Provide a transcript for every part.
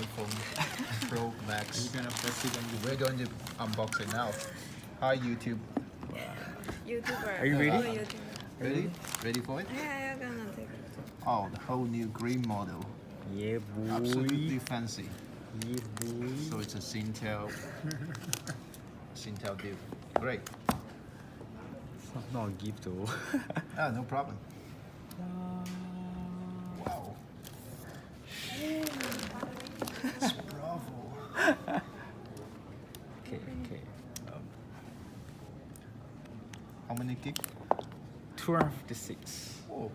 iPhone Pro Max. You're gonna press it on We're going to unbox it now. Hi YouTube. YouTuber. Are you ready? Oh, YouTuber. Ready? Ready for it? Yeah, I'm gonna take it. Oh, the whole new green model. Yeah, boy. Absolutely fancy. Yeah, boy. So it's a Sintel dude. Great. It's not a gift though. Ah, no problem. Wow. It's bravo. Okay. How many gig? 256. Oh,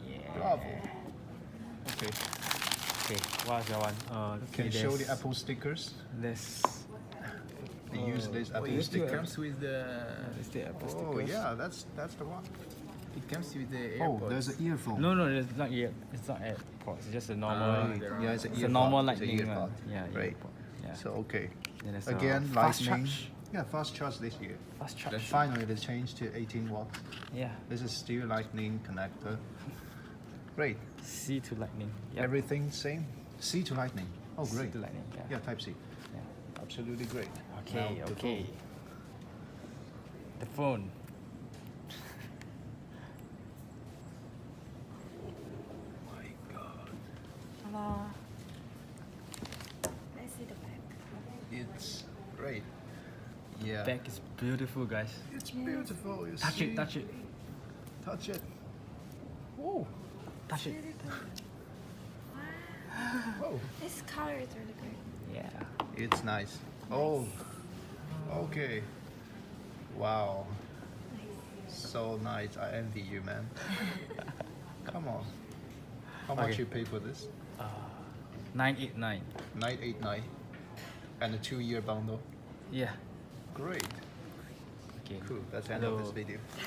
Yeah. bravo. Okay. Okay, what's your one? Can you show the Apple stickers? This. They use this Apple It sticker. comes with the. Is the Apple Oh stickers? yeah, that's the one. It comes with the Oh, AirPods. there's an earphone. No, it's not yet. It's not AirPods. It's just a normal. Right. Yeah, it's an It's earpod. a normal It's an lightning earpod. one. Yeah, Right. earpod. Yeah. So okay. Then there's Again, a fast lightning. charge. Yeah, fast charge this year. Fast Then charge. finally they changed to 18 watts. Yeah. This is still lightning connector. Great. C to lightning. Yep. Everything same. C to lightning. Oh C great. to lightning. Yeah. Yeah, Type C. Yeah. Absolutely great. Okay. Now the Okay. phone. The phone. My God. Hello. I see the back. It's great. Yeah. Back is beautiful, guys. It's beautiful. You Touch see? it. Touch it. Touch it. Whoa. Touch it. Really good. Wow. Oh, This color is really great. Yeah. it's nice. Oh, okay. Wow. Nice. So nice. I envy you, man. Come on. How much Okay. you pay for this? 989. 989 and a 2-year bundle. Yeah. Great. Okay. Cool. That's the end of Hello. this video.